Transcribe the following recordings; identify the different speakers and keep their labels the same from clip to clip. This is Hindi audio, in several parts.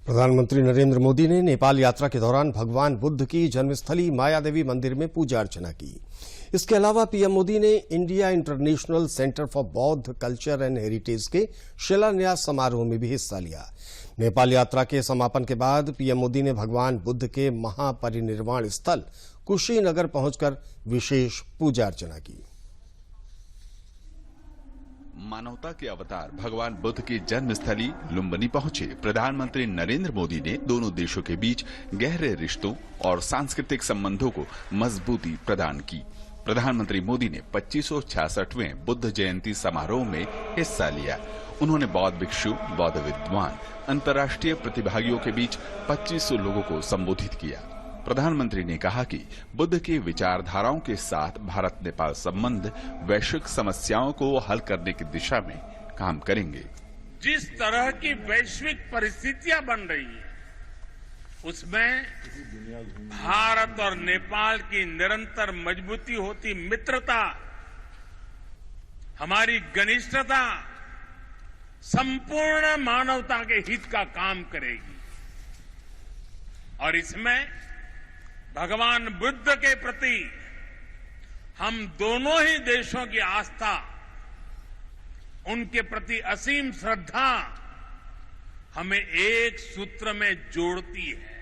Speaker 1: प्रधानमंत्री नरेंद्र मोदी ने नेपाल यात्रा के दौरान भगवान बुद्ध की जन्मस्थली मायादेवी मंदिर में पूजा अर्चना की। इसके अलावा पीएम मोदी ने इंडिया इंटरनेशनल सेंटर फॉर बौद्ध कल्चर एंड हेरिटेज के शिलान्यास समारोह में भी हिस्सा लिया। नेपाल यात्रा के समापन के बाद पीएम मोदी ने भगवान बुद्ध के महापरिनिर्वाण स्थल कुशीनगर पहुंचकर विशेष पूजा अर्चना की।
Speaker 2: मानवता के अवतार भगवान बुद्ध की जन्मस्थली लुम्बिनी पहुंचे प्रधानमंत्री नरेंद्र मोदी ने दोनों देशों के बीच गहरे रिश्तों और सांस्कृतिक संबंधों को मजबूती प्रदान की। प्रधानमंत्री मोदी ने 2566वें बुद्ध जयंती समारोह में हिस्सा लिया। उन्होंने बौद्ध भिक्षु, बौद्ध विद्वान, अंतर्राष्ट्रीय प्रतिभागियों के बीच 2500 लोगों को संबोधित किया। प्रधानमंत्री ने कहा कि बुद्ध की विचारधाराओं के साथ भारत नेपाल संबंध वैश्विक समस्याओं को हल करने की दिशा में काम करेंगे।
Speaker 3: जिस तरह की वैश्विक परिस्थितियां बन रही है उसमें भारत और नेपाल की निरंतर मजबूती होती मित्रता, हमारी घनिष्ठता संपूर्ण मानवता के हित का काम करेगी और इसमें भगवान बुद्ध के प्रति हम दोनों ही देशों की आस्था, उनके प्रति असीम श्रद्धा हमें एक सूत्र में जोड़ती है,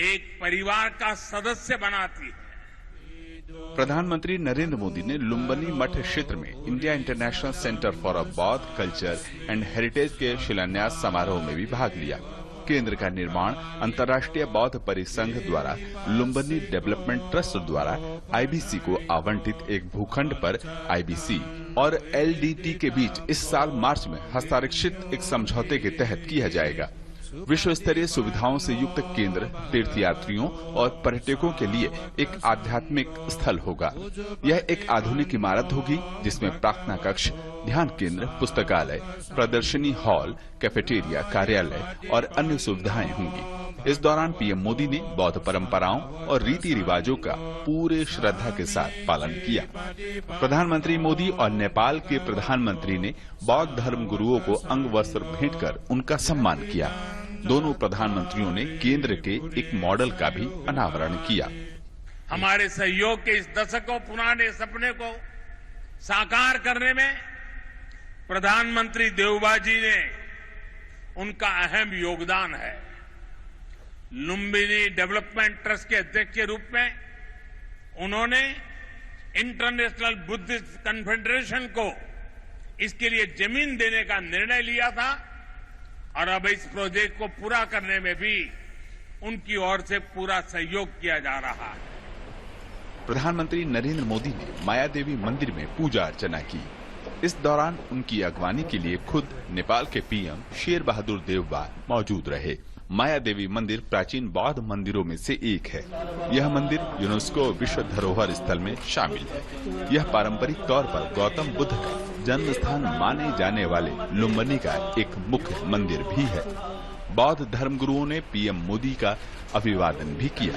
Speaker 3: एक परिवार का सदस्य बनाती है।
Speaker 2: प्रधानमंत्री नरेंद्र मोदी ने लुम्बिनी मठ क्षेत्र में इंडिया इंटरनेशनल सेंटर फॉर बौद्ध कल्चर एंड हेरिटेज के शिलान्यास समारोह में भी भाग लिया। केंद्र का निर्माण अंतर्राष्ट्रीय बौद्ध परिसंघ द्वारा लुम्बिनी डेवलपमेंट ट्रस्ट द्वारा आईबीसी को आवंटित एक भूखंड पर आईबीसी और एलडीटी के बीच इस साल मार्च में हस्ताक्षरित एक समझौते के तहत किया जाएगा। विश्व स्तरीय सुविधाओं से युक्त केंद्र तीर्थयात्रियों और पर्यटकों के लिए एक आध्यात्मिक स्थल होगा। यह एक आधुनिक इमारत होगी जिसमें प्रार्थना कक्ष, ध्यान केंद्र, पुस्तकालय, प्रदर्शनी हॉल, कैफेटेरिया, कार्यालय और अन्य सुविधाएं होंगी। इस दौरान पीएम मोदी ने बौद्ध परंपराओं और रीति रिवाजों का पूरे श्रद्धा के साथ पालन किया। प्रधानमंत्री मोदी और नेपाल के प्रधानमंत्री ने बौद्ध धर्म गुरुओं को अंग वस्त्र भेंट कर उनका सम्मान किया। दोनों प्रधानमंत्रियों ने केंद्र के एक मॉडल का भी अनावरण किया।
Speaker 3: हमारे सहयोग के इस दशकों पुराने सपने को साकार करने में प्रधानमंत्री देवबा जी ने उनका अहम योगदान है। लुम्बिनी डेवलपमेंट ट्रस्ट के अध्यक्ष के रूप में उन्होंने इंटरनेशनल बुद्धिस्ट कन्फेडरेशन को इसके लिए जमीन देने का निर्णय लिया था और अब इस प्रोजेक्ट को पूरा करने में भी उनकी ओर से पूरा सहयोग किया जा रहा है।
Speaker 2: प्रधानमंत्री नरेंद्र मोदी ने मायादेवी मंदिर में पूजा अर्चना की। इस दौरान उनकी अगवानी के लिए खुद नेपाल के पीएम शेर बहादुर देवबा मौजूद रहे। मायादेवी मंदिर प्राचीन बौद्ध मंदिरों में से एक है। यह मंदिर यूनेस्को विश्व धरोहर स्थल में शामिल है। यह पारंपरिक तौर पर गौतम बुद्ध का जन्म स्थान माने जाने वाले लुम्बिनी का एक मुख्य मंदिर भी है। बौद्ध धर्मगुरुओं ने पीएम मोदी का अभिवादन भी किया।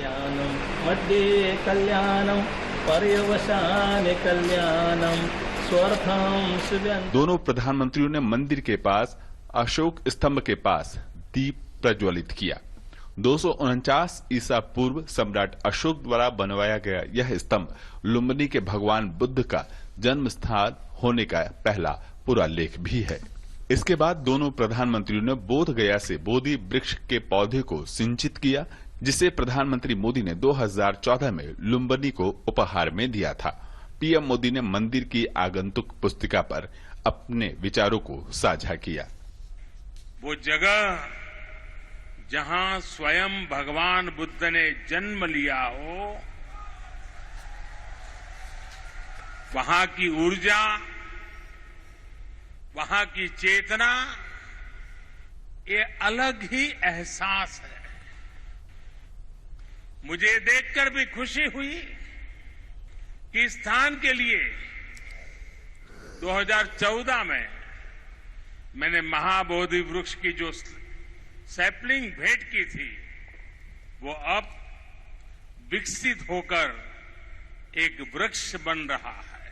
Speaker 2: दोनों प्रधानमंत्रियों ने मंदिर के पास अशोक स्तंभ के पास दीप प्रज्वलित किया। 249 ईसा पूर्व सम्राट अशोक द्वारा बनवाया गया यह स्तंभ लुम्बिनी के भगवान बुद्ध का जन्म स्थान होने का पहला पुरालेख भी है। इसके बाद दोनों प्रधानमंत्रियों ने बोध गया से बोधि वृक्ष के पौधे को सिंचित किया, जिसे प्रधानमंत्री मोदी ने 2014 में लुम्बिनी को उपहार में दिया था। पीएम मोदी ने मंदिर की आगंतुक पुस्तिका पर अपने विचारों को साझा किया।
Speaker 3: वो जगह जहां स्वयं भगवान बुद्ध ने जन्म लिया हो, वहां की ऊर्जा, वहां की चेतना, ये अलग ही एहसास है। मुझे देखकर भी खुशी हुई कि स्थान के लिए 2014 में मैंने महाबोधि वृक्ष की जो सैपलिंग भेंट की थी, वो अब विकसित होकर एक वृक्ष बन रहा है।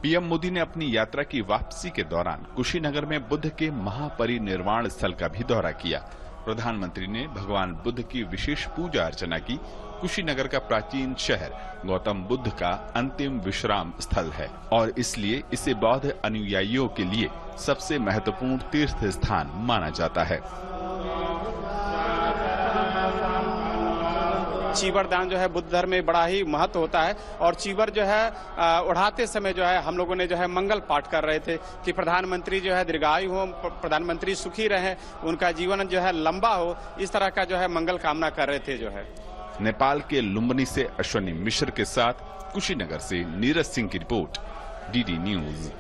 Speaker 2: पीएम मोदी ने अपनी यात्रा की वापसी के दौरान कुशीनगर में बुद्ध के महापरिनिर्वाण स्थल का भी दौरा किया। प्रधानमंत्री ने भगवान बुद्ध की विशेष पूजा अर्चना की। कुशीनगर का प्राचीन शहर गौतम बुद्ध का अंतिम विश्राम स्थल है और इसलिए इसे बौद्ध अनुयायियों के लिए सबसे महत्वपूर्ण तीर्थ स्थान माना जाता है।
Speaker 4: चीवर दान जो है बुद्ध धर्म में बड़ा ही महत्व होता है और चीवर जो है उड़ाते समय जो है हम लोगों ने जो है मंगल पाठ कर रहे थे कि प्रधानमंत्री जो है दीर्घायु हो, प्रधानमंत्री सुखी रहे, उनका जीवन जो है लंबा हो, इस तरह का जो है मंगल कामना कर रहे थे। जो है
Speaker 2: नेपाल के लुम्बिनी से अश्विनी मिश्र के साथ कुशीनगर से नीरज सिंह की रिपोर्ट, डीडी न्यूज।